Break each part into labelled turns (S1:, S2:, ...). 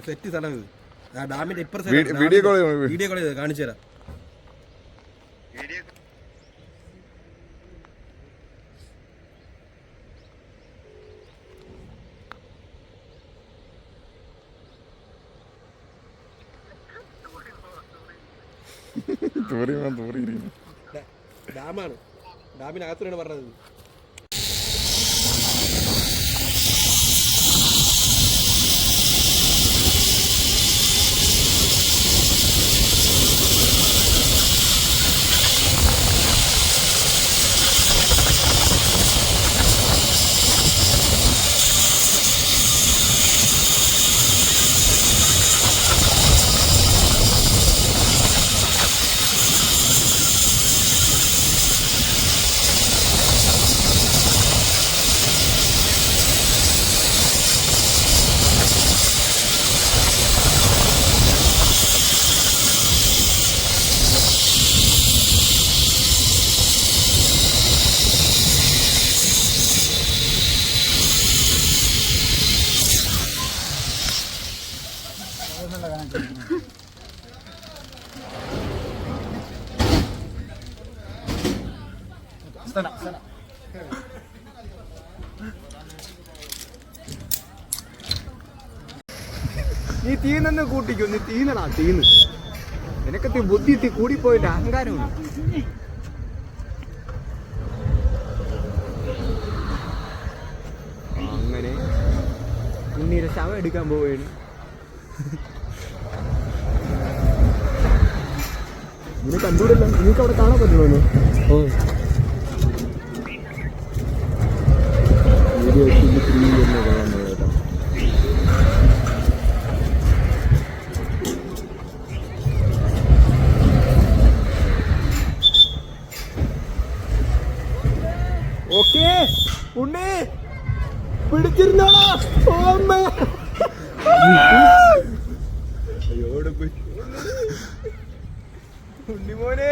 S1: Set സ്ഥലം ഇത്. ഡാമിന്റെ ഇപ്പുറ
S2: വീഡിയോ കോൾ
S1: ചെയ്ത് കാണിച്ചു തരാം. ഡാമാണ്, ഡാമിനകത്തോടാണ് പറഞ്ഞത്.
S3: നീ തീന്ന് കൂട്ടിക്കോ, നീ തീന്നടാ തീന്ന്. നിനക്കത്തി ബുദ്ധി കൂടിപ്പോയിട്ട് അഹങ്കാരമാണ്. അങ്ങനെ ഉണ്ണീരെ ശവം എടുക്കാൻ പോവുകയാണ്. നിനക്ക് കണ്ടുകൂടല്ലോ, നിനക്ക് അവിടെ കാണാൻ പറ്റുമോ? ഓക്കേ ഉണ്ണി പിടിച്ചിരുന്നോടാ. ഉണ്ണി മോനെ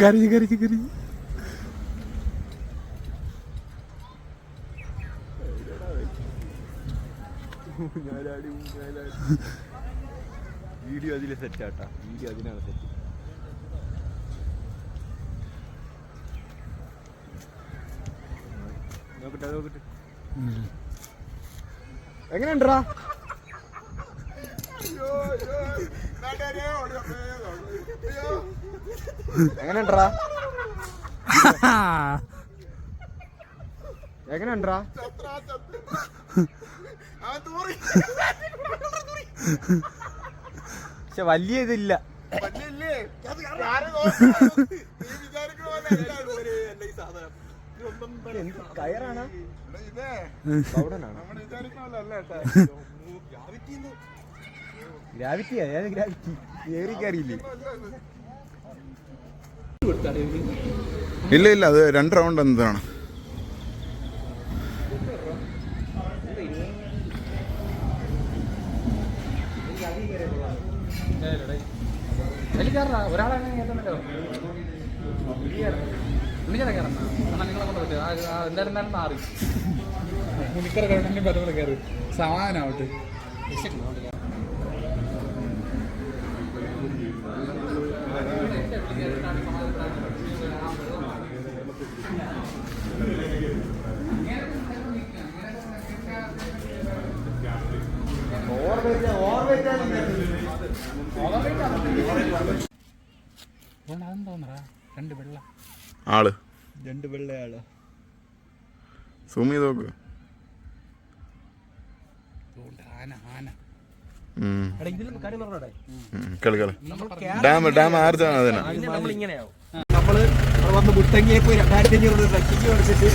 S3: കരഞ്ഞു കരഞ്ഞു കരഞ്ഞു. വീഡിയോ അതിലെ സെറ്റാട്ടാ, വീഡിയോ അതിനാണ് സെറ്റ്. നോക്കട്ടെ നോക്കട്ടെ എങ്ങനെയുണ്ടാ? എങ്ങനെയുണ്ടാ? എങ്ങനെയുണ്ടാ? പക്ഷെ വലിയ ഇതില്ല. കയറാണ് ഗ്രാവിറ്റിയാ? ഏത് ഗ്രാവിറ്റി? ഏറിക്കറിയില്ലേ?
S2: ഇല്ല ഇല്ല, അത് 2 റൗണ്ട് എന്താണ്.
S4: ഒരാളെ കേട്ടോ നിങ്ങളെ കൊണ്ട് എന്തായാലും മാറി മുനിക്കറ ഗവൺമെന്റ് പദവിടെ കയറി സമാധാനാവട്ടെ. അതെന്തോന്നറാ 2 വെള്ള
S2: ആള്,
S3: 2 വെള്ളയാള്.
S2: സൂം ചെയ്ത് നോക്ക്. ഡാം ആർച്ചാണ് അതിനാ.
S1: നമ്മള് വന്ന് മുത്തങ്ങിയെ പോയി 2500 ട്രക്കിങ് കൊടുത്തിട്ട്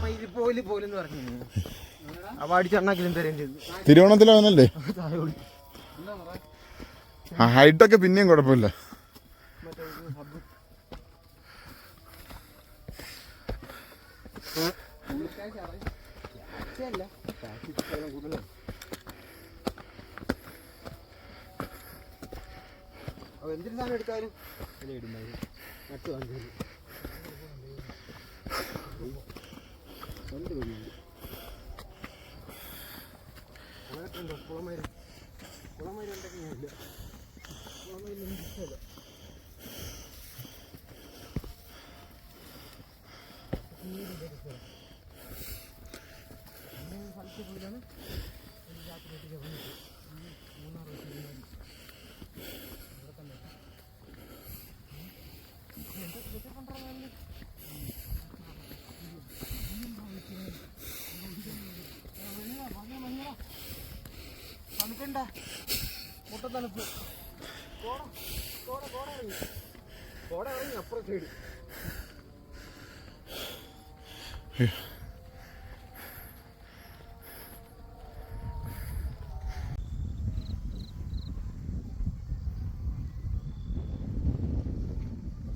S1: മയില് പോലെന്ന് പറഞ്ഞു അവ അടിച്ചെണ്ണാക്കിലും തരുകയും ചെയ്തു.
S2: തിരുവോണത്തിലാവുന്നല്ലേ? ഹൈറ്റൊക്കെ പിന്നെയും കുഴപ്പമില്ല.
S1: എന്തൊരു സാധനം എടുത്താലും നട്ട് വന്നു കുളമേര് ഉണ്ടെങ്കിൽ ഞാനില്ല. കുളമേര് ഇഷ്ടമല്ല. തണുക്കണ്ട മുട്ട തണുപ്പ്. കോട ഇറങ്ങി അപ്പുറം സൈഡ്.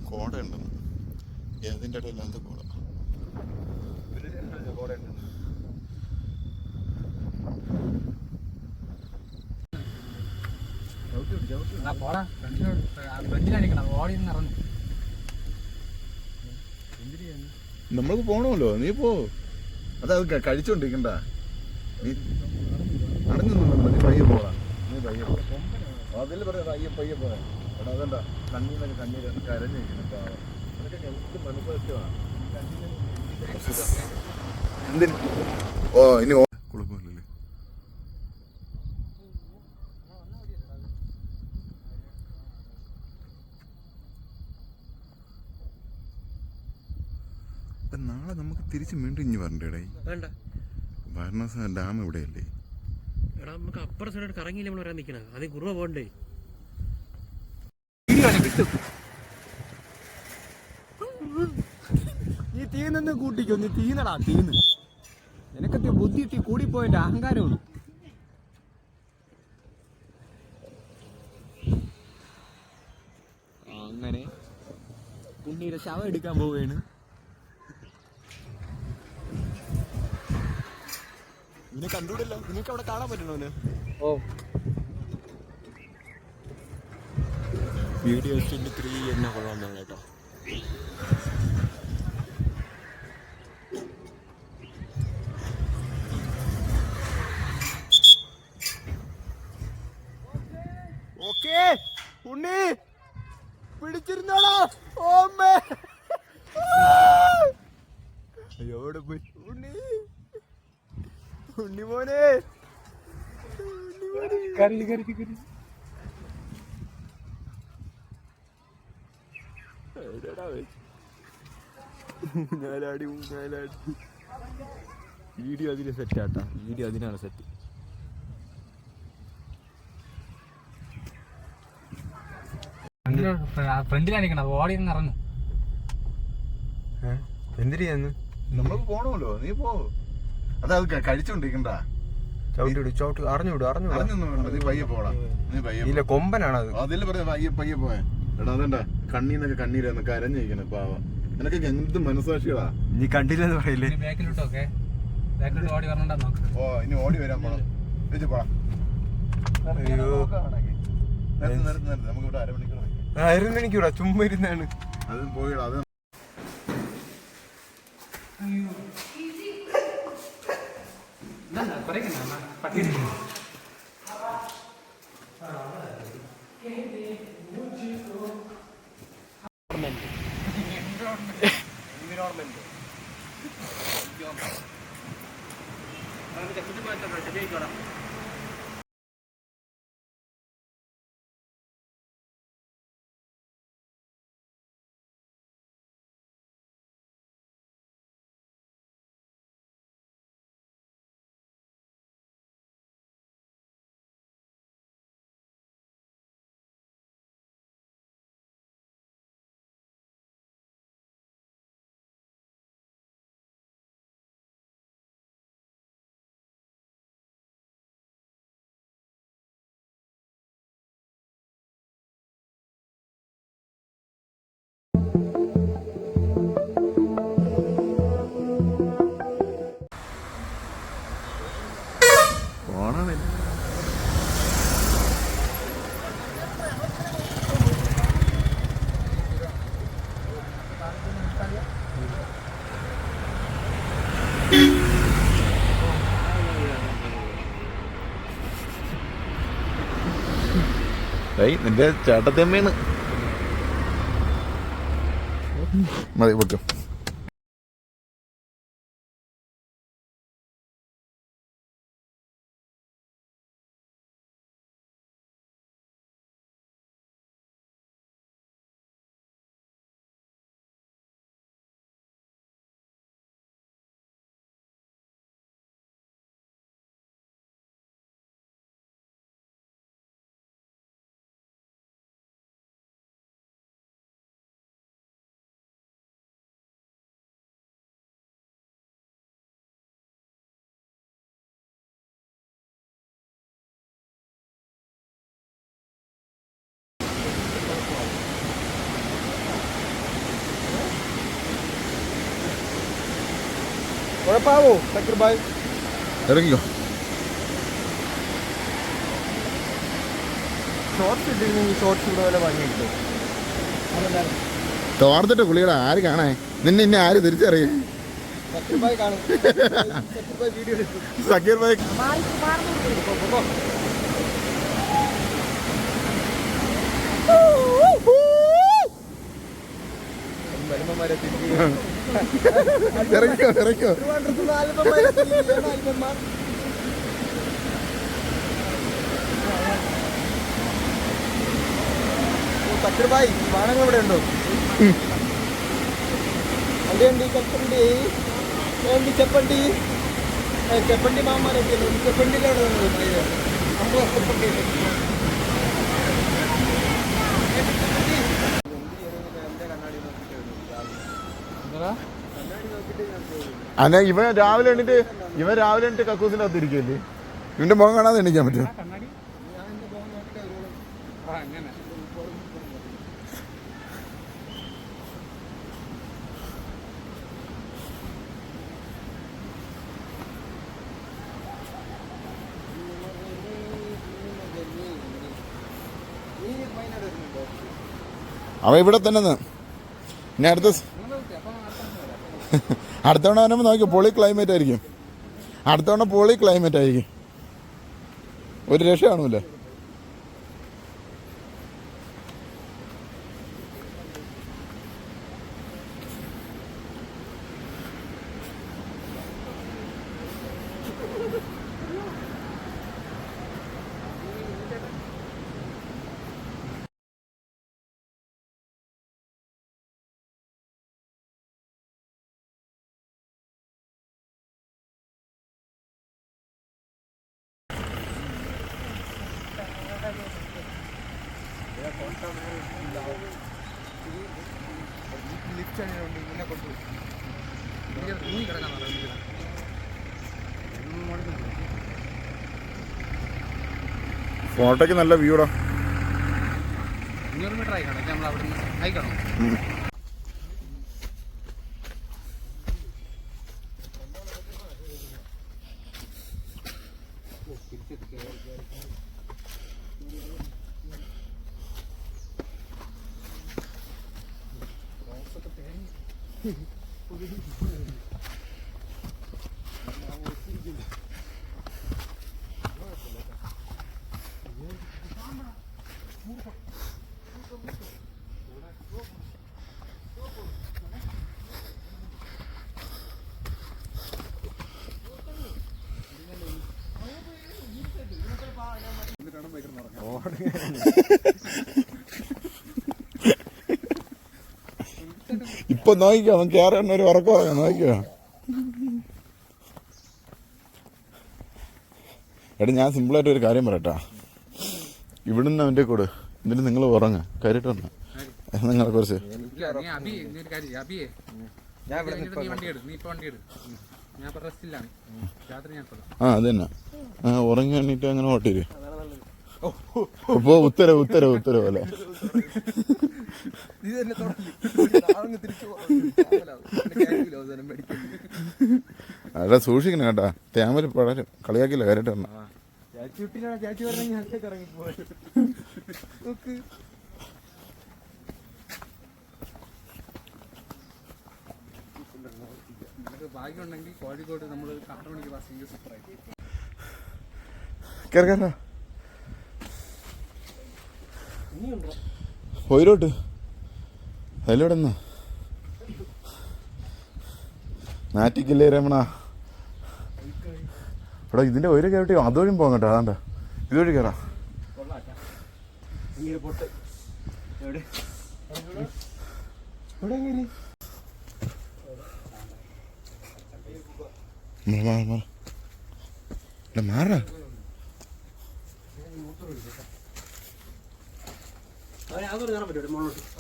S2: കോട ഉണ്ടെന്ന് ഏതിൻ്റെ ഇടയിൽ എന്ത് കോട?
S1: കോട ഉണ്ട്.
S2: നമ്മൾക്ക് പോണമല്ലോ, നീ പോ. അതത് കഴിച്ചോണ്ടിരിക്കണ്ട, നീ അടഞ്ഞൊന്നും നീ പയ്യെ പോടാ. നീ പയ്യെ പോ. അതിൽ പറയാം പയ്യെ പയ്യെ പോയാ. എടാ അതണ്ട കണ്ണീന്നൊക്കെ കണ്ണീര് കരഞ്ഞിരിക്കുന്നു. പാവം അതൊക്കെ എന്ത് മനസ്സിലാക്കിയതാണ്. എന്തിന് ഓ ഇനി കുഴപ്പമില്ലല്ലേ? നാളെ നമുക്ക് തിരിച്ച് വീണ്ടും ഇഞ്ഞ് വരണ്ടേടേ.
S1: വേണ്ട
S2: വാരണാസി ഡാം എവിടെയല്ലേ?
S1: എടാ നമുക്ക് അപ്പുറ സൈഡ് കറങ്ങിയില്ല നമ്മൾ വരാൻ നിൽക്കണ. അത് കുറവ പോകണ്ടേ? നീ തീന്ന് കൂട്ടിക്കോ. നീ തീന്നടാ തീന്ന്. നിനക്കത്തെ ബുദ്ധി തീ കൂടിപ്പോയതിന്റെ അഹങ്കാരമാണ്. അങ്ങനെ ഉണ്ണിയുടെ ശവം എടുക്കാൻ പോവുകയാണ്. നിന്നെ കണ്ടുകൂടല്ലോ. നിനക്ക് അവിടെ കാണാൻ പറ്റണോ? ഓ വീഡിയോ 3 എന്നെ കൊള്ളാമെന്നാണ് കേട്ടോ. ഓക്കേ ഉണ്ണി പിടിച്ചിരുന്നാടാ. ഓമ്മേ എവിടെ പോയി ഉണ്ണി? ഉണ്ണി മോനെ ഊഞ്ഞാലാടി ഊഞ്ഞാലാടി. വീഡിയോ അതിന് സെറ്റാട്ടാ. വീഡിയോ അതിനാണ് സെറ്റ്.
S4: ഫ്രണ്ടിലാണിക്കണ ഓടി ഇറങ്ങും.
S3: എന്തിരിയാന്ന്?
S2: നമ്മൾക്ക് പോണമല്ലോ, നീ പോ. അതത് കഴിച്ചോണ്ടിരിക്കണ്ട.
S3: ചവിട്ടി അറിഞ്ഞുവിടും.
S2: അറിഞ്ഞൊന്നും വേണ്ട, നീ പയ്യെ പോടാ. നീ പയ്യെ
S3: ഇല്ല കൊമ്പനാണത്.
S2: അതിൽ പറയാം പയ്യെ പയ്യെ പോയ. എടാ അതണ്ട കണ്ണീന്നൊക്കെ കണ്ണീരന്ന് കരഞ്ഞിരിക്കണ പാവ. നിനക്കൊക്കെ എന്ത് മനസ്സാക്ഷികളാ.
S3: നീ കണ്ടില്ലെന്ന് പറയില്ലേ?
S4: ബാക്കിലോട്ടൊക്കെ ബാക്കിലോട്ട് ഓടി വരണ്ടാ നോക്ക്.
S2: ഓ ഇനി ഓടി വരാൻ പോണം. വെച്ച് പോടാ. നമുക്ക് ഇവിടെ അരമണിക്കൂർ
S3: അരമണിക്കൂറാ ചുമ്മാ ഇരുന്നാണ്.
S2: അത് പോയിടാ. അത്
S1: എൻവിറോൺമെന്റ്
S2: നിന്റെ ചേട്ടത്തമ്മയാണ്. മതി പൊട്ടും.
S1: കുഴപ്പമാവോ സക്കീർ ഭായ്?
S2: ഇറങ്ങിക്കോ.
S1: ഷോർട്സ് ഇട്ടിരുന്നെങ്കിൽ ഷോർട്സ് ഇവിടെ വല്ല ഭംഗി കിട്ടും.
S2: തോർത്തിട്ട് കുളിയുടെ ആര് കാണാൻ? നിന്നെ ഇന്നെ ആര് തിരിച്ചറിയും?
S1: സക്കീർ ഭായ് കാണും. സക്കീർ ഭായ് വീഡിയോ എടുക്കും.
S2: സക്കീർ ഭായ്
S1: വരുമ്പന്മാരെ
S2: ഇറങ്ങിക്കോ ഇറങ്ങിക്കോ.
S1: സക്കീർ ഭായ് വാഹനങ്ങൾ ഇവിടെ ഉണ്ടോ? അതെന്തി കപ്പണ്ടി ఏంటి చెప్పండి చెప్పండి మామాలకి చెప్పండిలో നമ്മളെ చెప్పండి
S2: അല്ല ഇവൻ രാവിലെ എണ്ണിട്ട് കക്കൂസിന്റെ അകത്ത് ഇരിക്കല്ലേ? ഇവന്റെ മുഖം കാണാതെ എണ്ണിക്കാൻ പറ്റും? അവ ഇവിടെ തന്നെ ഇനി അടുത്തവണ വരുമ്പോൾ നോക്കിയോ പൊളി ക്ലൈമറ്റ് ആയിരിക്കും. അടുത്തവണ പൊളി ക്ലൈമറ്റ് ആയിരിക്കും. ഒരു രക്ഷ കാണൂല. ഫോട്ടോയ്ക്ക് നല്ല വ്യൂടാ.
S4: 500 മീറ്റർ ആയിക്കാണോ നമ്മൾ അവിടെ ആയിക്കാണോ?
S2: ഇപ്പൊ നോക്കിക്കോ, അവൻ കേറാൻ ഒരു ഉറക്കം പറയാം. നോക്കിക്കോ. എടാ ഞാൻ സിമ്പിളായിട്ട് ഒരു കാര്യം പറയട്ടാ. ഇവിടുന്ന് അവൻ്റെ കൂടെ എന്നിട്ട് നിങ്ങൾ ഉറങ്ങ കയറിട്ട് നിങ്ങളെ കുറിച്ച് അത് തന്നെ ഉറങ്ങി എണ്ണീട്ട് അങ്ങനെ ഓട്ടിര്. അപ്പോ ഉത്തരവ് പോലെ അല്ല സൂക്ഷിക്കണം കേട്ടാ. തേമല് പടരും കളിയാക്കില്ല കയറിട്ട് വന്ന
S4: ഭാഗ്യം ഉണ്ടെങ്കിൽ കോഴിക്കോട് നമ്മൾ 6 മണിക്ക് പാസ് ചെയ്ത് സൂപ്പറായി.
S2: കേറ പോയിരോട്ട് അതിലൂടെ എന്നാ നാറ്റിക്കില്ലേ രമണ. ഇവിടെ ഇതിന്റെ ഒരു കേട്ടി അതുവഴിയും പോകാം കേട്ടോ. അതാണ്ട ഇതുവഴി കയറാം. മാറാ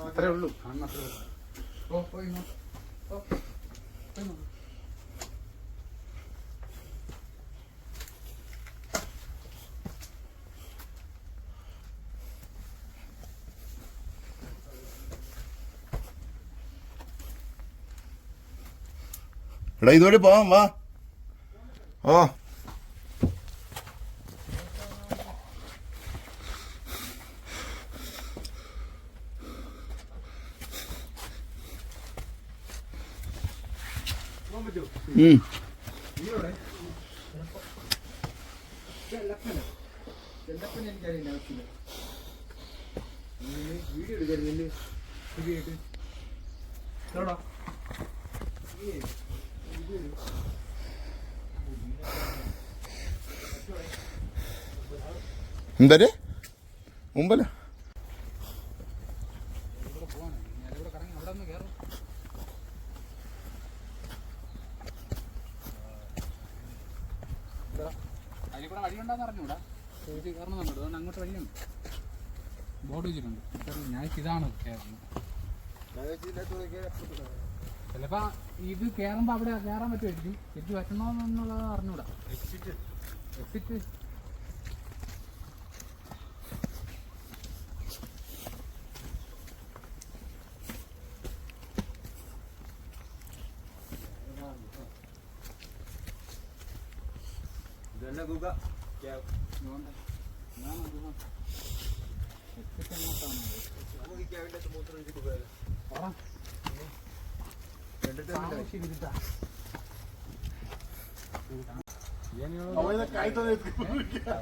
S4: അത്രേ ഉള്ളൂ.
S2: എടാ ഇതുവഴി പോവാം വാ. ഓ
S1: വീഡിയോ എടുക്കാറില്ല.
S2: എന്താ മുമ്പല്ല
S4: അതിൽ കൂടെ വഴിയുണ്ടെന്ന് അറിഞ്ഞൂടാ. കയറുന്നുണ്ട്. അതുകൊണ്ട് അങ്ങോട്ട് വഴിയുണ്ട്. ബോർഡ് വെച്ചിട്ടുണ്ട്. ഞാൻ ഇതാണ് കയറുന്നത്. ചിലപ്പോ ഇത് കയറുമ്പോ അവിടെ കയറാൻ പറ്റുമായിരിക്കും. തിരിച്ച് പറ്റണമെന്നുള്ളത് അറിഞ്ഞൂടാ. എക്സിറ്റ്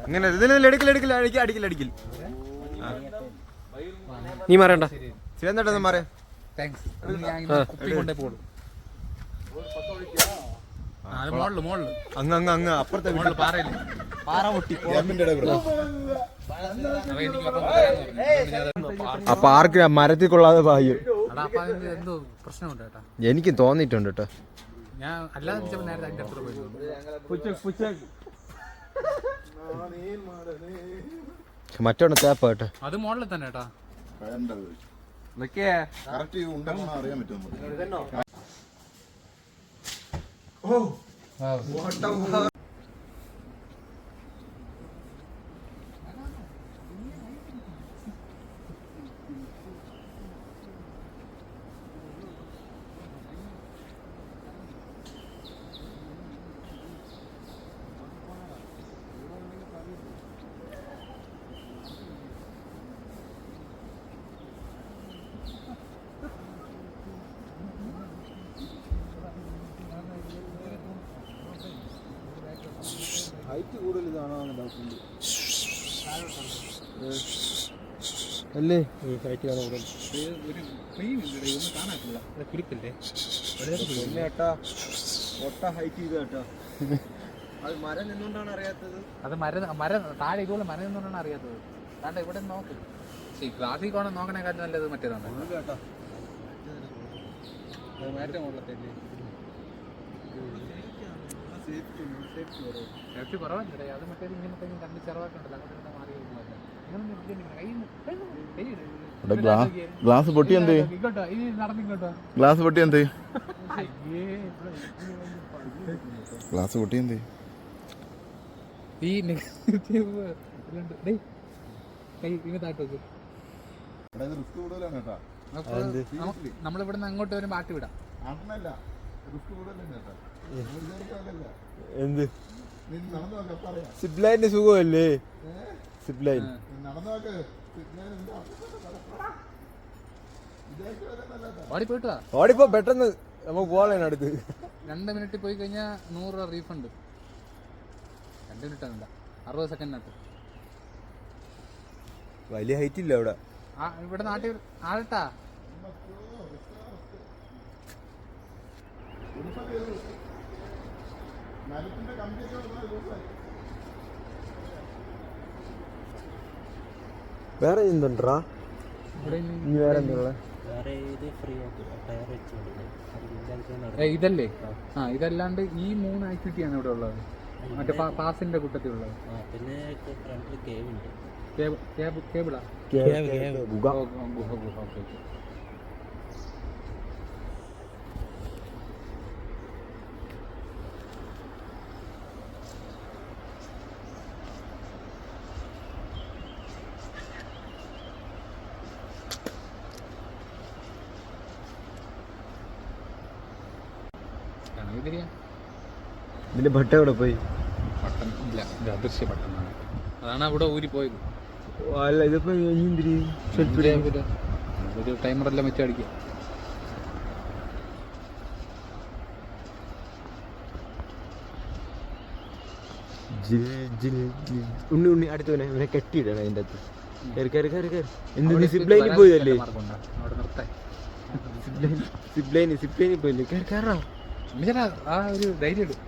S1: ഇങ്ങനെ എടുക്കില്ല അടിക്കില്ല. നീ മാറണ്ട. ശിവന്തേട്ടൊന്നും മാറേ.
S4: താങ്ക്സ്. കൊണ്ടേ പോകും.
S1: അങ്ങ് അപ്പുറത്തെ പാറയില്ലേ പാറ പൊട്ടി. ആ പാർക്ക് മരത്തിൽ കൊള്ളാതെ പായും.
S4: എന്തോ പ്രശ്നമുണ്ട് കേട്ടാ.
S1: എനിക്കും തോന്നിയിട്ടുണ്ട് കേട്ടോ.
S4: ഞാൻ അല്ലാതെ നേരത്തെ അതിന്റെ അടുത്ത് പോയി.
S1: മറ്റോടെ തേപ്പ കേട്ടോ.
S4: അത് മോഡലിൽ തന്നെ കേട്ടാ.
S2: അറിയാൻ പറ്റും.
S1: ഹൈറ്റ് കൂടുതൽ ഇതാണോ ഡൗട്ടുണ്ട് അല്ലേ? ഹൈറ്റ് കാണാൻ കൂടുതൽ ഒട്ട ഹൈറ്റ് ചെയ്ത് കേട്ടോ. അത് മരം നിന്നുകൊണ്ടാണ് അറിയാത്തത്.
S4: അത് മരം താഴെ ഇതുപോലെ മരം നിന്നുകൊണ്ടാണ് അറിയാത്തത്. താണ്ട ഇവിടെ നോക്ക്. ക്ലാസ്സിൽ കോണം നോക്കണേക്കാട്ടും നല്ലത് മറ്റേതാണ്
S1: കേട്ടോ.
S4: ഏറ്റവും കൂടുതലല്ലേ സേഫ്റ്റി കുറവല്ലേ? അത് മറ്റേത് ഇങ്ങനെ രണ്ട് ചെറുതായിട്ടുണ്ടല്ലോ. അങ്ങോട്ട് മാറി
S2: ഗ്ലാസ് പൊട്ടി എന്ത്
S4: ഇങ്ങോട്ടോ ഇനി നടന്നിങ്ങോട്ടോ.
S2: ഗ്ലാസ് പൊട്ടി എന്ത് ഗ്ലാസ് പൊട്ടി എന്ത്
S4: ഈ താട്ട് നമ്മളിവിടുന്ന് അങ്ങോട്ട് വരുമ്പോ ആട്ടി വിടാം.
S1: എന്ത് സിപ്ലൈന്റെ സുഖമല്ലേ? സിപ്ലൈൻ
S4: ഓടിപ്പോയിട്ട്
S1: ഓടിപ്പോ പെട്ടെന്ന്. നമുക്ക് പോകാൻ അടുത്ത്
S4: 2 മിനിറ്റ് പോയി കഴിഞ്ഞാൽ 100 രൂപ റീഫണ്ട്. 2 മിനിറ്റ് അല്ല, 60 സെക്കൻഡിനകത്ത്.
S1: വലിയ ഹൈറ്റ് ഇല്ല അവിടെ.
S4: ഇവിടെ നാട്ടിൽ ആൾട്ടാ.
S1: വേറെ എന്തുണ്ടാ ഇനി വേറെ എന്തുള്ള
S4: ഇതല്ലേ? ഇതല്ലാണ്ട് ഈ 3 ആക്ടിവിറ്റിയാണ് ഇവിടെ ഉള്ളത്. മറ്റേ പാസിന്റെ കൂട്ടത്തിലുള്ളത്. കേബിളാ
S1: ഗുഹ. ഇതിന്റെ ഭട്ട എവിടെ പോയി?
S4: ബട്ടൺ ഇല്ല, ഇത് അദൃശ്യ ബട്ടണാണ്. അതാണ് അവിടെ ഊരി പോയത്.
S1: അല്ല ഇതിപ്പോ
S4: ഒരു ടൈമറെല്ലാം വെച്ച് അടിക്കുക.
S1: ഉണ്ണി ഉണ്ണി അടുത്തവനെ ഇവനെ കെട്ടിയിടണം അതിൻ്റെ അകത്ത്. കയറി കയറി കയറി കയറി. എന്ത് സിപ്ലൈനിൽ പോയതല്ലേ? സിപ്ലൈനിൽ പോയില്ലേ? കയറി കയറാം.
S4: ആ ഒരു ധൈര്യം ഇടും.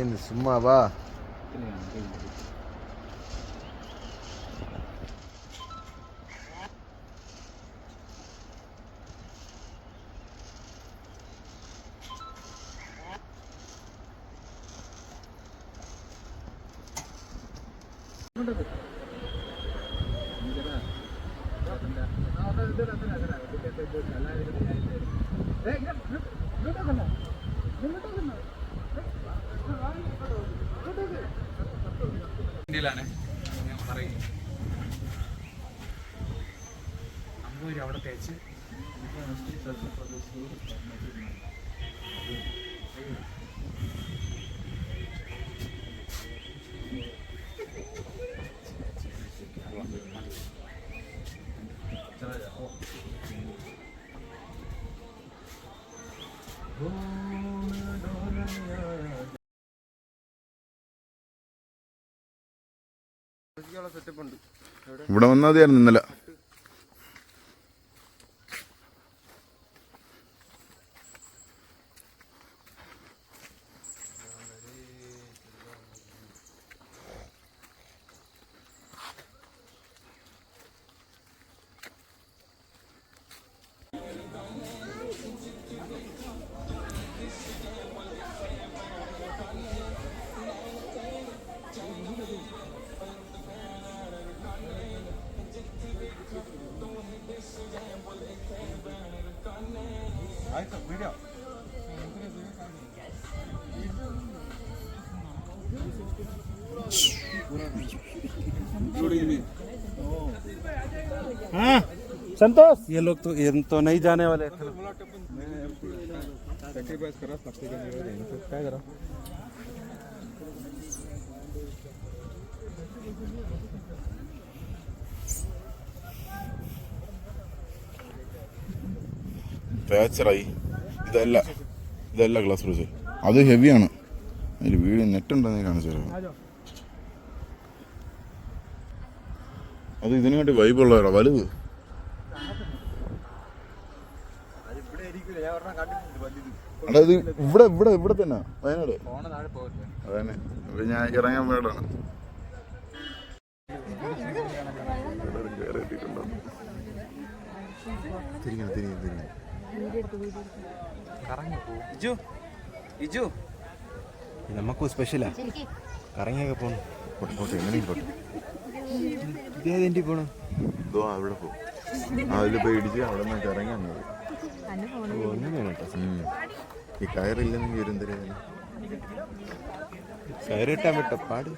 S1: ഇന്ന് സുമ്മാ വാ.
S4: ഇന്ത്യയിലാണ് ഞാൻ പറയും. 50 രൂപ അവിടെ തേച്ച്
S2: ഇവിടെ വന്നാൽ മതിയായിരുന്നു ഇന്നലെ.
S1: संतोष
S3: ये लोग तो नहीं जाने वाले.
S1: काय करा?
S2: ഫ്രാക്ചറായി. ഇതല്ല ഗ്ലാസ് ബ്രിഡ്ജ്. അത് ഹെവിയാണ്. അതിൽ വീട് നെറ്റുണ്ടെന്ന് കാണിച്ചു തരാം. അത് ഇതിനുവേണ്ടി വൈബുള്ളവരാ വലുത്. അതായത് ഇവിടെ ഇവിടെ ഇവിടെ തന്നെ വയനാട്. അതന്നെ ഞാൻ ഇറങ്ങാൻ വേടാണ്.
S3: നമുക്ക് സ്പെഷ്യലാ കറങ്ങിയൊക്കെ പോണം.
S2: പോട്ടെ എങ്ങനെയും പോട്ടെ.
S3: ഇതേതെന്റി പോണം?
S2: ഇതോ അവിടെ പോകും. അതിൽ പോയി ഇടിച്ച് അവിടെ നിന്ന് ഇറങ്ങാൻ മതി.
S3: അങ്ങനെയാണ് കേട്ടോ.
S2: ഈ കയറില്ലെന്ന് വരും തരുന്ന
S3: കയറിട്ടാൻ വിട്ട പാട്.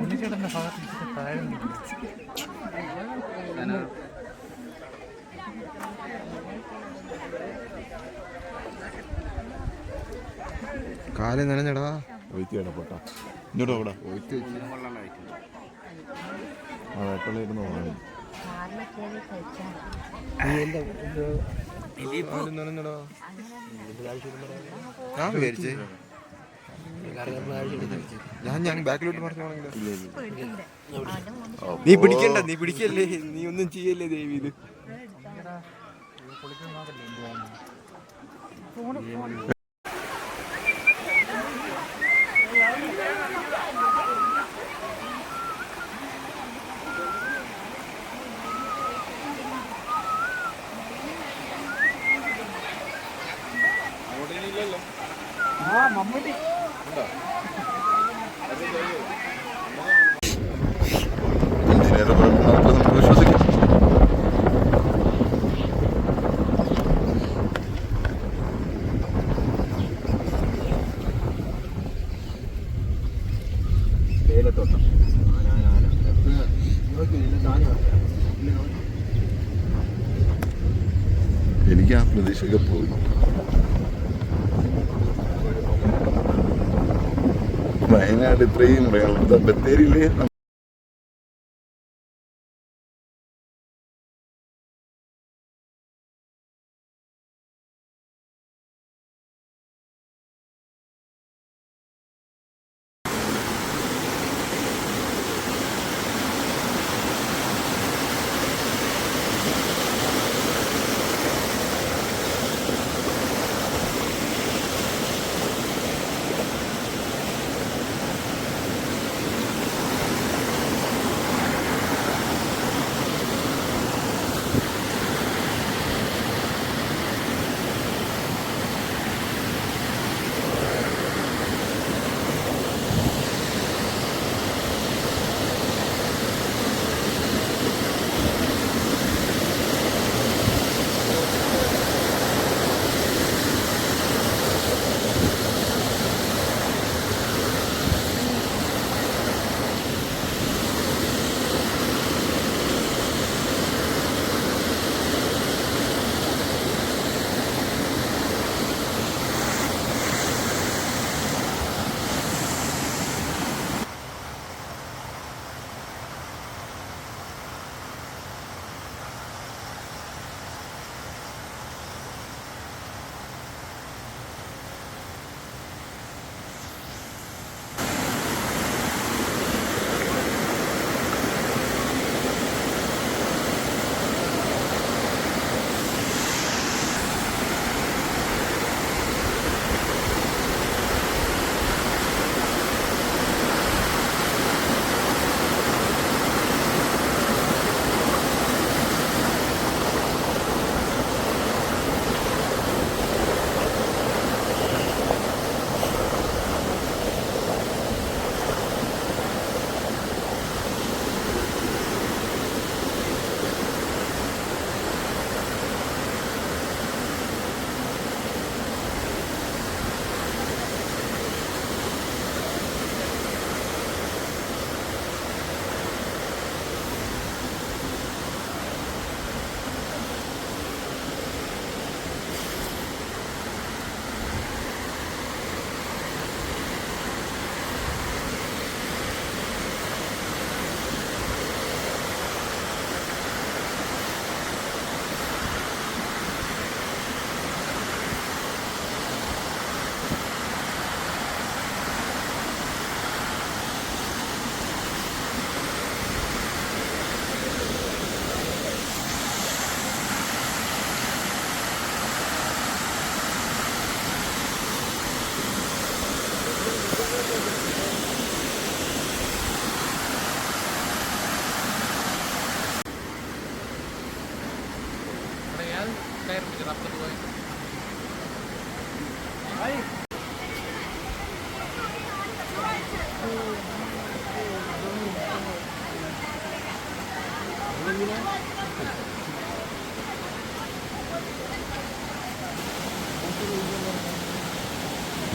S4: ഉണ്ണിച്ചേട്ടൻ്റെ ഭാഗത്ത് താഴെ
S3: കാല് നനഞ്ഞടാ.
S2: ഒഴിച്ച് കിടപ്പട്ടാ ഇങ്ങോട്ടോ അവിടെ ഒഴിച്ച് വെച്ച് ആ വെട്ടളിരുന്ന് പോകണം.
S3: കാല് നനഞ്ഞടാ. ഞാൻ വിചാരിച്ചേ ഞാൻ ബാക്കിലോട്ട് പറഞ്ഞോളെങ്കിലോ. നീ പിടിക്കണ്ട, നീ പിടിക്കല്ലേ, നീ ഒന്നും ചെയ്യല്ലേ ദേവി. ഇത്
S2: എഞ്ചിനീയർ നമുക്ക് വിശ്വസിക്കാം.
S1: തേയിലത്തോട്ടം.
S2: എനിക്ക് ആ പ്രതീക്ഷയൊക്കെ പോയി. വയനാട് ഇത്രയും ബത്തേരിയിലെ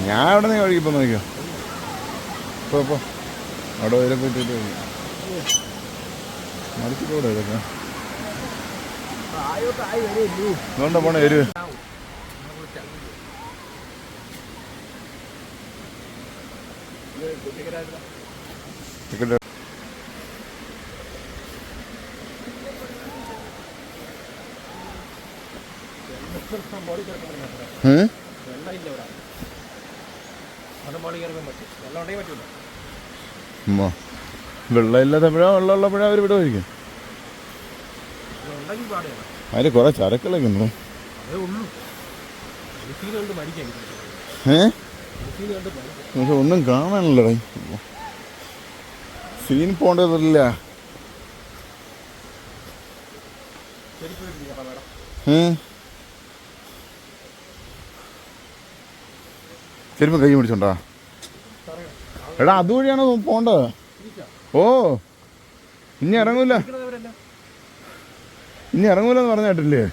S2: ഞാൻ അവിടെ നിന്ന് കഴിക്കിപ്പോ നോക്കിയോ ഇപ്പൊ അവിടെ വരെ പോയിട്ട് മറിച്ചിട്ടൂടെ ഇതൊക്കെ അതുകൊണ്ടാ പോണേ വരൂ ടിക്കറ്റ് വെള്ളം ഇല്ലാത്തപ്പോഴാ വെള്ളം ഉള്ളപ്പോഴാ അവർ വിടുമായിരിക്കും അതിൽ കുറെ ചരക്കളൊക്കെ ഉണ്ടോ പക്ഷെ ഒന്നും കാണാനല്ലടേ സീൻ പോണ്ടതില്ല ചെരുപ്പം കൈ പിടിച്ചോണ്ടാ എടാ അതുവഴിയാണോ പോണ്ടത് ഓ ഇനി ഇറങ്ങൂലെന്ന് പറഞ്ഞ കേട്ടില്ലേ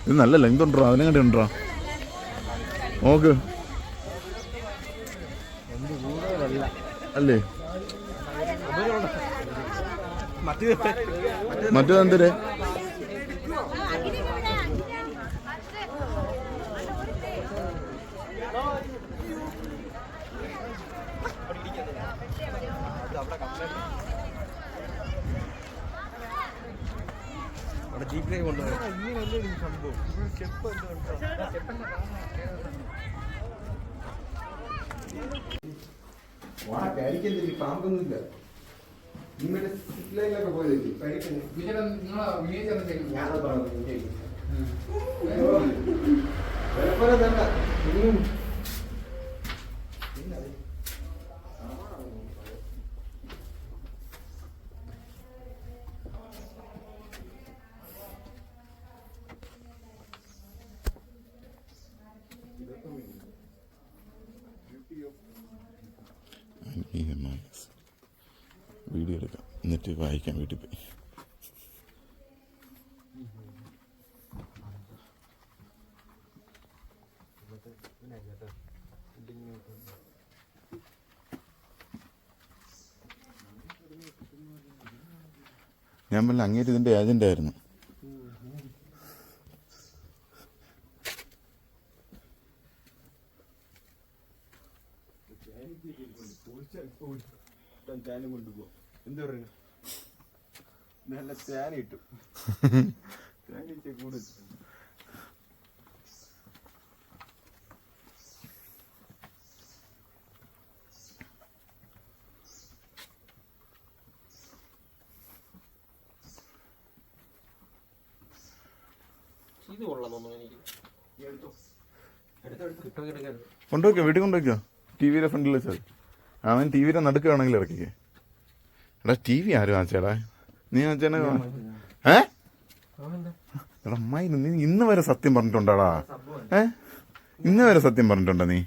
S2: ഇത് നല്ല ലെങ്ത് ഉണ്ടോ അതിനെ കണ്ടി ഉണ്ടോ നോക്ക് അല്ലേ മറ്റേതെന്തര്
S3: പാമ്പൊന്നുമില്ല നിങ്ങളുടെ സിറ്റിലൊക്കെ പോയതല്ലേ ഞാനത് പറഞ്ഞു
S2: വീഡിയോ എടുക്കാം എന്നിട്ട് വായിക്കാൻ വീട്ടിൽ പോയി ഞാൻ പറഞ്ഞ അങ്ങേറ്റ് ഇതിൻ്റെ ഏജൻ്റ് ആയിരുന്നു
S3: തേനും കൊണ്ടുപോ എന്താ പറയുക നല്ല തേന കിട്ടും തേനീച്ച കൂടെ
S1: ഇത് കൊള്ളാമെന്നോ എനിക്ക്
S2: കൊണ്ടുവയ്ക്കോ വീട്ടിൽ കൊണ്ടുവയ്ക്കോ ടി വിയുടെ ഫ്രണ്ടിൽ വെച്ചത് അവൻ ടി വിയുടെ നടുക്കാണെങ്കിൽ ഇറക്കിക്കേ എടാ ടി വി ആരും വാങ്ങിച്ചേടാ നീ വാങ്ങിച്ചേനെ എടാ അമ്മായി നീ ഇന്ന് വരെ സത്യം പറഞ്ഞിട്ടുണ്ടാടാ ഇന്ന് വരെ സത്യം പറഞ്ഞിട്ടുണ്ടോ നീ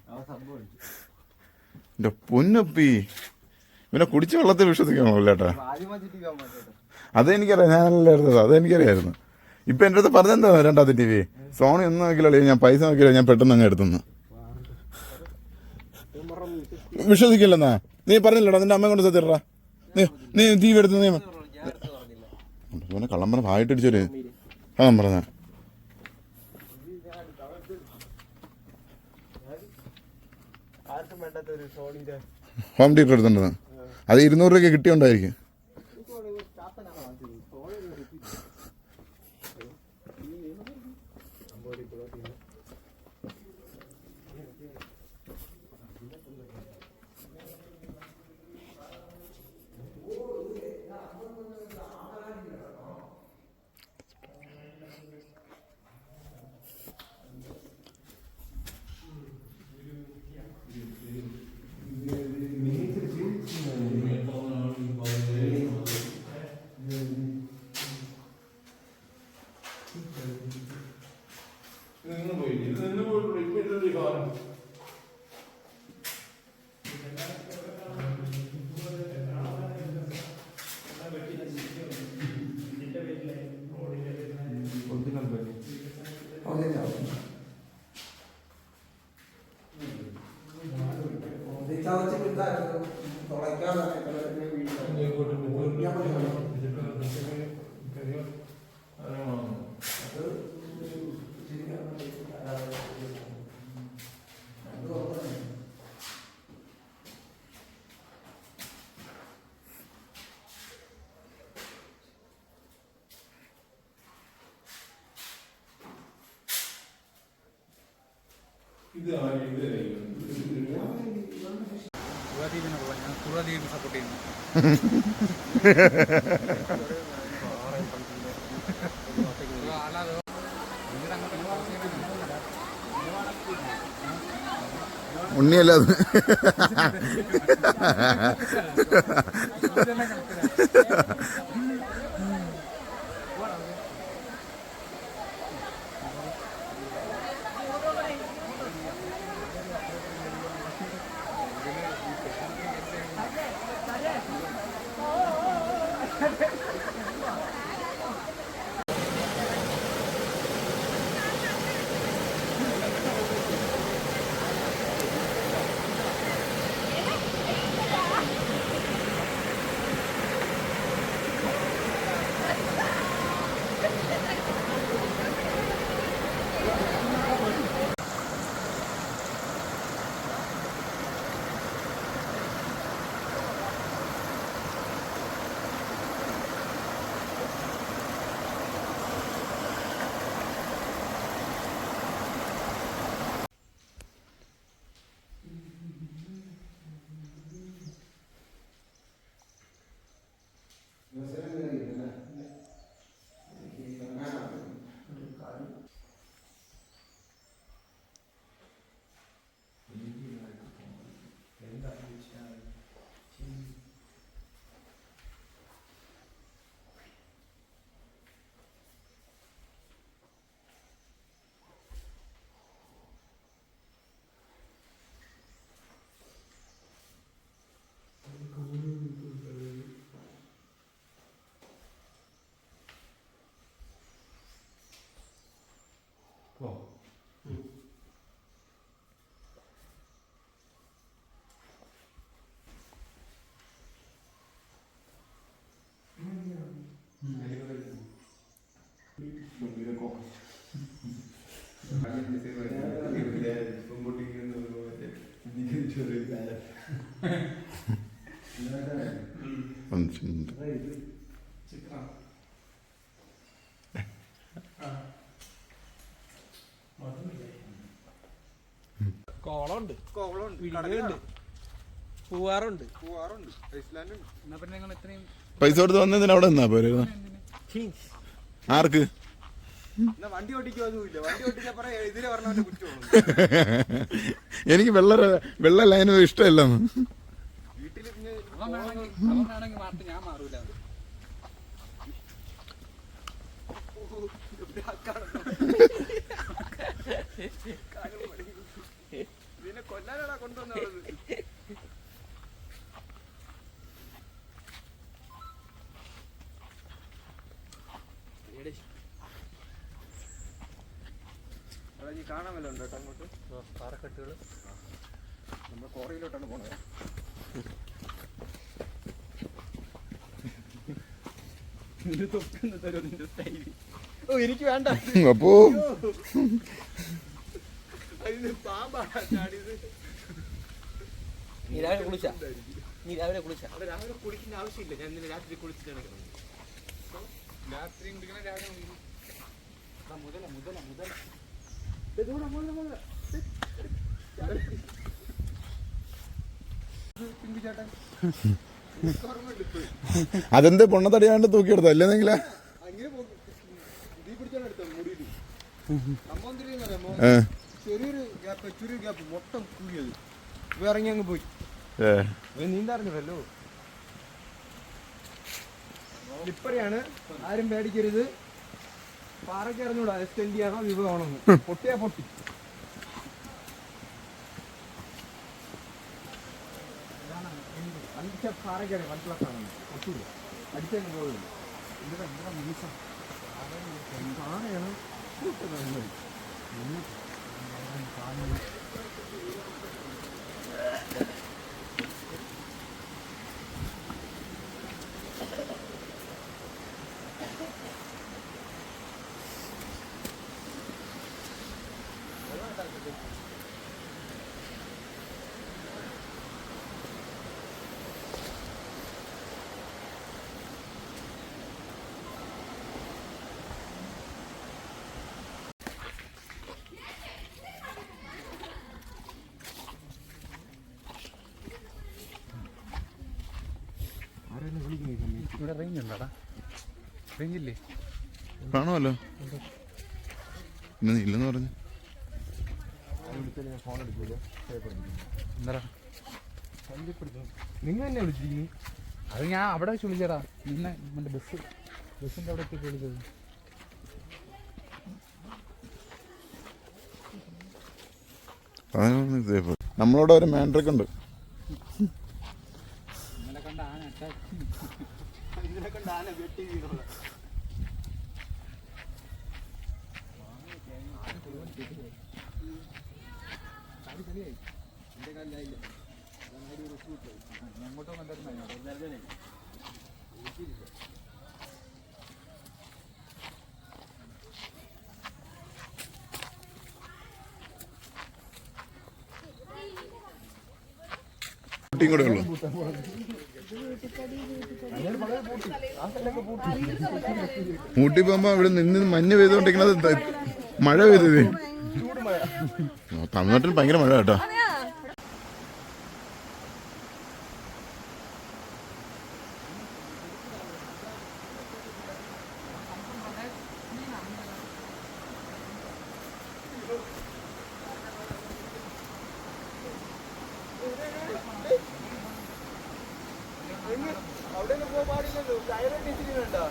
S2: എന്റെ പൊന്നപ്പി പിന്നെ കുടിച്ച വെള്ളത്തിൽ വിശ്വസിക്കണമല്ലോ ചേട്ടാ അതെനിക്കറിയാം ഞാനല്ല എടുത്തത് അതെനിക്കറിയായിരുന്നു ഇപ്പൊ എൻ്റെ അടുത്ത് പറഞ്ഞെന്താ രണ്ടാമത്തെ ടി വി സോണി ഒന്നും നോക്കില്ല ഞാൻ പൈസ നോക്കില്ല ഞാൻ പെട്ടെന്ന് അങ്ങ് എടുത്തുന്നു വിശ്വസിക്കില്ലെന്നാ നീ പറഞ്ഞില്ലടാ നിന്റെ അമ്മയെ കൊണ്ട് സത്യടാ നീ ടി വി എടുത്ത് നീ കള്ളം പറഞ്ഞ ഭാഗമായിട്ടിടിച്ചൊരു കള്ളം പറഞ്ഞ ഹോം തിയേറ്റർ എടുത്തിട്ടുണ്ടെന്ന് അത് 200 രൂപയ്ക്ക് കിട്ടിയോണ്ടായിരിക്കും
S4: ഞാൻ കുറുവദ്വീപിനെ സപ്പോർട്ട് ചെയ്യുന്നു.
S2: ഉണ്ണിയല്ല അത്.
S1: കോളമുണ്ട്,
S3: കടലുണ്ട്,
S1: പൂവാറുണ്ട്.
S3: ഐസ്ലാൻഡ്.
S4: എന്നാ പിന്നെ നിങ്ങൾ ഇത്രയും
S2: പൈസ കൊടുത്ത് വന്നതിന് അവിടെ നിന്നാ പോരെ? ആർക്ക്?
S3: വണ്ടി ഓടിക്കും അതുമില്ല. വണ്ടി ഓടിച്ചാ പറയാ ഇതിലെ പറഞ്ഞവന്റെ കുറ്റമാണ്.
S2: എനിക്ക് വെള്ള ലൈനും ഇഷ്ടമല്ലെന്ന്.
S3: വീട്ടില് പിന്നെ
S4: വേണമെങ്കിൽ മാറ്റി ഞാൻ മാറൂല.
S3: ഇതിനെ കൊല്ലാനാടാ കൊണ്ടുവന്നത്. കാണാൻ വല്ല ഉണ്ടോ അങ്ങോട്ട്?
S1: പാറക്കെട്ടുകൾ
S3: നമ്മൾ കോറയിലോട്ടാണ് പോണത്. എനിക്ക് വേണ്ട.
S2: അപ്പോ
S1: നീ രാവിലെ കുളിച്ചാ?
S3: രാവിലെ കുളിക്കുന്ന ആവശ്യമില്ല. ഞാൻ ഇന്നലെ രാത്രി കുളിച്ചിട്ടാണ്
S4: രാത്രി കുടിക്കണം, രാവിലെ കുടിക്കണം.
S2: അതെന്ത് പൊണ്ണത്തടിയാണ്ട് തൂക്കിയെടുത്ത അല്ലെന്നെങ്കിലാ?
S3: ചെറിയൊരു ഗ്യാപ്പ് മൊത്തം കൂടിയത് ഇറങ്ങി അങ്ങ് പോയി. നീന്താറിഞ്ഞല്ലോ. സ്ലിപ്പറിയാണ്, ആരും പേടിക്കരുത്. പാറയ്ക്ക് അറിഞ്ഞൂടാ എസ്റ്റെൻഡ് ആണോ വിഭവമാണോ. പൊട്ടിയാ പൊട്ടി. പാറയ്ക്കാണ് വൺപ്ലസാണ് പൊട്ടൂല. അടിച്ചങ്ങ് പോകുന്നു. പാറയാണ്
S4: ഇവിടെ റേഞ്ച് ഉണ്ടോടാ? റേഞ്ച് ഇല്ലേ?
S2: കാണുമല്ലോ. ഇന്ന് ഇല്ലെന്ന് പറഞ്ഞു.
S4: എന്താ
S1: നിങ്ങൾ എന്നെ വിളിച്ചിരിക്കുന്നു?
S4: അത് ഞാൻ അവിടെ വെച്ച് വിളിച്ചടാ. നിന്നെ മറ്റേ ബസ്സിൻ്റെ അവിടെ എത്തിയൊക്കെ വിളിച്ചത്.
S2: നമ്മളോട് ഒരു മാൻഡ്രിക് ഉണ്ട്.
S4: ഇന്നലെ കണ്ട ആന അറ്റാക്ക്. അങ്ങോട്ടും വന്നിരുന്നു.
S2: കൂടെ ഉള്ളു. ഊട്ടി പോകുമ്പോ ഇവിടെ നിന്ന് മഞ്ഞ് പെയ്തുകൊണ്ടിരിക്കണത് മഴ പെയ്തത്. തമിഴ്നാട്ടിൽ ഭയങ്കര മഴ കേട്ടോ.
S1: അവിടെ പോകാൻ പാടില്ലല്ലോ. ഡയറക്റ്റ് ഇട്ടിട്ടുണ്ടോ?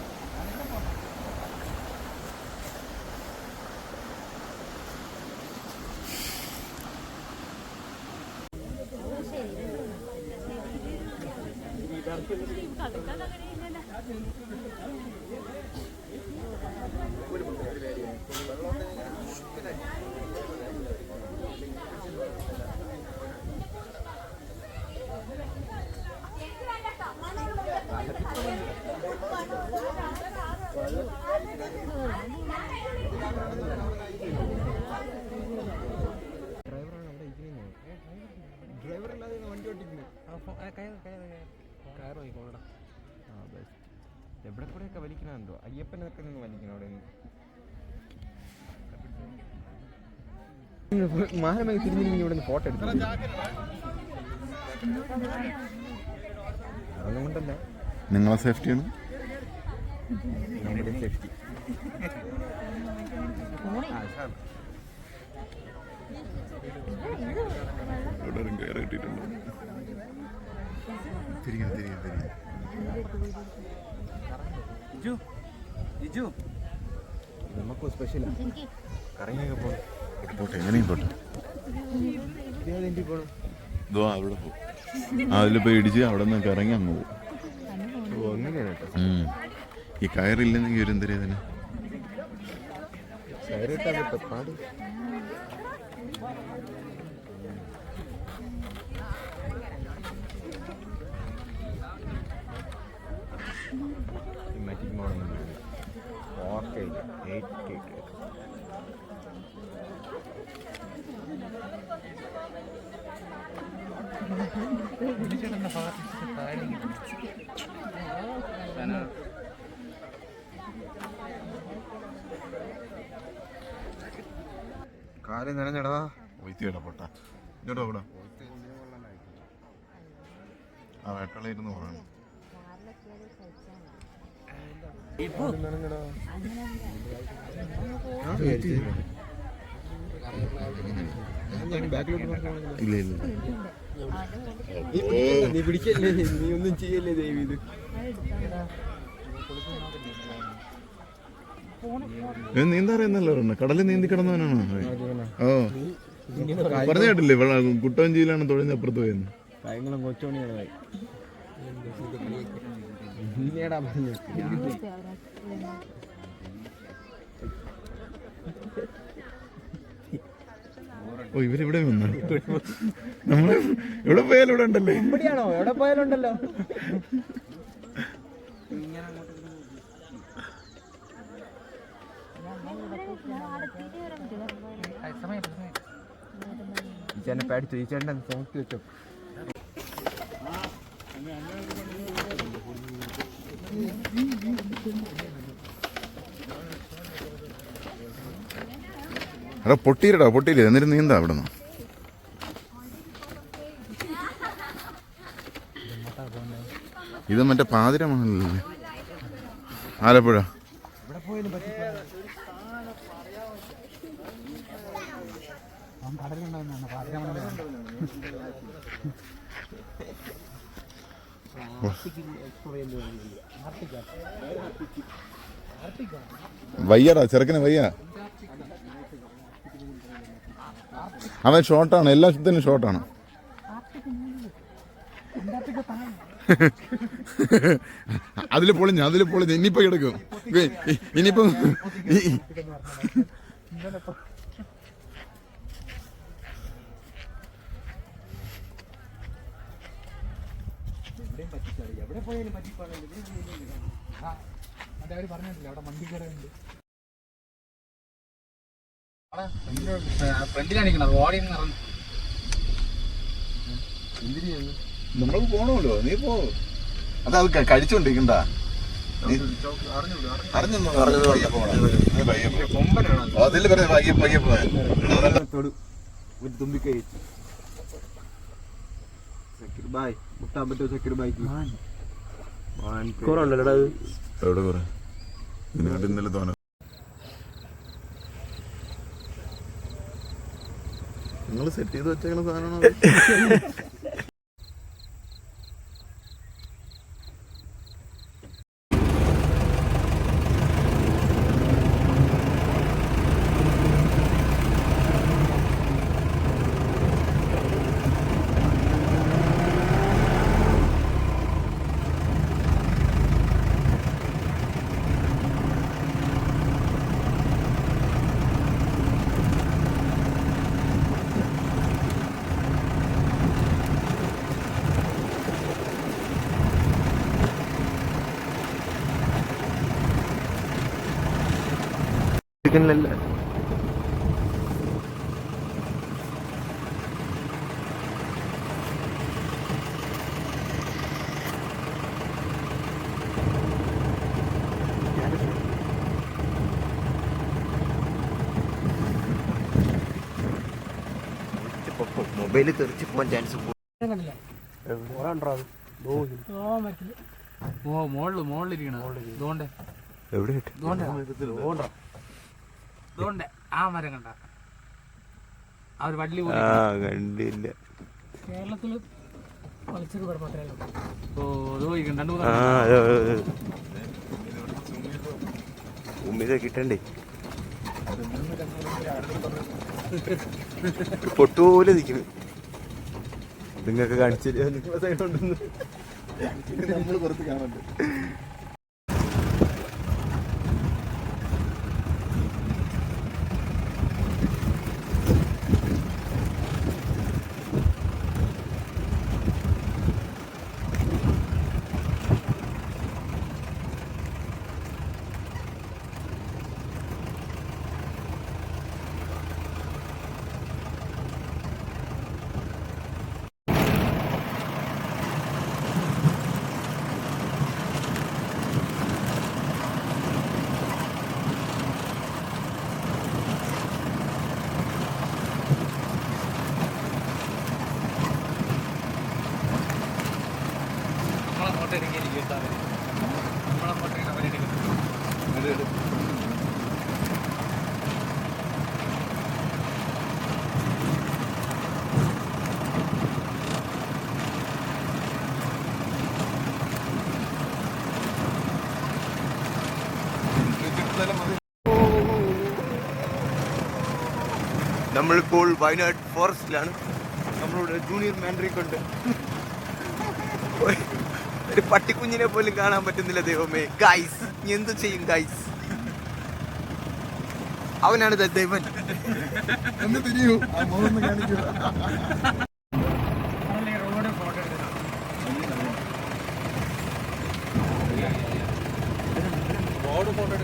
S1: ഡ്രൈവറില്ലാതെ വണ്ടി ഓട്ടിക്കുന്നു. കയറ് വാങ്ങിക്കോളടാ. എവിടെ കൂടെയൊക്കെ വലിക്കണോ? അയ്യപ്പനൊക്കെ നിന്ന് വലിക്കണം അവിടെ നിന്ന്. മാനമായി തിരിഞ്ഞിരിക്കും. ഇവിടെ നിന്ന് ഫോട്ടോ എടുത്തു. അതൊന്നും കൊണ്ടല്ല,
S2: നിങ്ങളെ സേഫ്റ്റിയാണ്.
S1: നമ്മുടെ സേഫ്റ്റി.
S2: ഇവിടെ കയറി കിട്ടിയിട്ടുണ്ടോ? തിരികെ
S1: നമുക്ക് സ്പെഷ്യലാണ്. കറങ്ങിയൊക്കെ പോകണം.
S2: പോട്ടെ, എങ്ങനെയും പോട്ടെ.
S1: പോകണം.
S2: ഇതോ അവിടെ പോകും. അതിൽ പോയി ഇടിച്ച് അവിടെ നിന്ന് ഇറങ്ങി അങ്ങ് പോകും.
S1: അങ്ങനെയാണ് കേട്ടോ.
S2: ഈ കയറില്ലെന്നെങ്കിൽ ഒരു എന്തരേ തന്നെ
S1: കയറിട്ടാ പറ്റും. പാട് മാറ്റിക് മോഡൽ 4K 8K. കാര്യം നനഞ്ഞടാ.
S2: വൈത്തിയടാ പൊട്ട. ഇങ്ങോട്ടോ ഇവിടെ ആ വേട്ടളയിരുന്ന് പോകണം. ഇല്ല
S1: നീ പിടിക്കല്ലേ, നീ ഒന്നും ചെയ്യല്ലേ ദൈവം. ഇത്
S2: നീന്താ അറിയുന്നല്ലോ. കടലിൽ നീന്തി കിടന്നവനാണോ? ഓ പറഞ്ഞു കേട്ടില്ലേ, കുട്ടവഞ്ചിയിലാണ് തുഴഞ്ഞപ്പുറത്ത് പോയെന്ന്.
S1: ഭയങ്കരം കൊച്ചോണിയാണ്.
S2: ഓ ഇവരിവിടെ വന്നു. നമ്മൾ ഇവിടെ പോയാലും ഇവിടെ ഉണ്ടല്ലേ.
S1: ഇവിടെയാണോ? എവിടെ പോയാലുണ്ടല്ലോ. ഈ ചേട്ടനെ പേടിച്ചു. ഈ ചേട്ടനെ നോക്കി വെച്ചോ.
S2: എടാ പൊട്ടിയില്ല എന്നിട്ട് നീന്താ അവിടെ നിന്ന്. ഇത് മറ്റേ പാതിര മണലല്ലേ ആലപ്പുഴ. വയ്യടാ ചെറുക്കന് വയ്യ. അവൻ ഷോർട്ടാണ്, എല്ലാത്തിനും ഷോർട്ടാണ്. അതിൽ പൊളിഞ്ഞ് ഇനിയിപ്പോ എടുക്കും. ഇനിയിപ്പം
S4: ഫ്രണ്ടിലാണിക്കണത് ഓടി
S2: നമ്മൾക്ക് പോണമല്ലോ, നീ പോ. അത് കഴിച്ചോണ്ടിരിക്കണ്ട. അതിൽ പയ്യെ പോയാ
S1: ഒരു തുമ്പിക്കൈ ബായ് മുട്ടാൻ പറ്റുമോ? സക്കീർ ബായ്ക്ക് കുറവുണ്ടല്ലോടാ.
S2: എവിടെ കുറെ ഇതിനെക്കാട്ടി ഇന്നലെ തോന്ന. നിങ്ങൾ സെറ്റ് ചെയ്ത് വെച്ചേക്കുന്ന സാധനമാണ്.
S1: ചിക്കനിലല്ല. മൊബൈല് തെറിച്ച് പോകാൻ ചാൻസ്
S4: മോളിലിരിക്കണ
S1: എവിടെ
S4: ആ മരം കണ്ട ആ ഒരു വള്ളി
S1: കണ്ടില്ല.
S4: കേരളത്തില്
S1: കിട്ടണ്ടേ പൊട്ടുപോലെ നിൽക്കുന്നു. നിങ്ങൾക്ക് കാണിച്ചില്ല നിങ്ങളെ സൈഡ് ഉണ്ടെന്ന്.
S2: നമ്മൾ പുറത്ത് കാണുന്നുണ്ട്.
S1: നമ്മളിപ്പോൾ വയനാട് ഫോറസ്റ്റിലാണ്. നമ്മളുടെ ജൂനിയർ മാൻഡ്രിക്ക് ഉണ്ട്. ഒരു പട്ടിക്കുഞ്ഞിനെ പോലും കാണാൻ പറ്റുന്നില്ല. ദൈവമേ ഗൈസ്, എന്തു ചെയ്യും ഗൈസ്? അവനാണ് ദൈവൻ.
S2: ഒന്ന് തിരിയൂ, ആ മുഖം ഒന്ന് കാണിക്കൂ.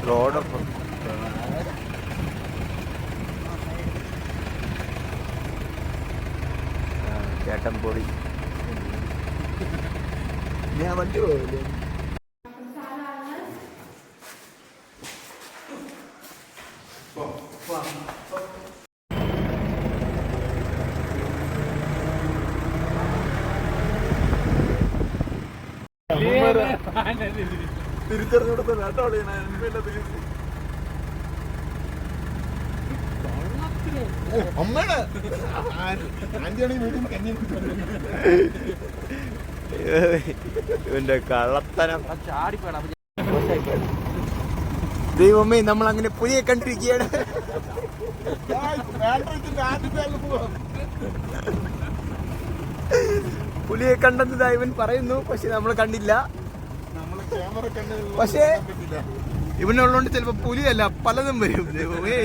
S1: റോഡ് ചേട്ടൻ പൊടി. ഞാൻ വണ്ടി പോകില്ലേ?
S2: തിരിച്ചറിഞ്ഞെടുത്തല്ല കേട്ടോ അമ്മയുടെ ആന്റിയാണെങ്കിൽ വീട്ടിൽ നിന്ന് കഞ്ഞി
S1: ഇവന്റെ കള്ളത്തനം. ദൈവമേ, നമ്മൾ അങ്ങനെ പുലിയെ കണ്ടിരിക്കുകയാണ്. പുലിയെ കണ്ടെന്ന് ഇവൻ പറയുന്നു, പക്ഷെ നമ്മൾ കണ്ടില്ല. പക്ഷേ ഇവനുള്ളതുകൊണ്ട് ചിലപ്പോ പുലിയല്ല പലതും വരും. ദൈവമേ,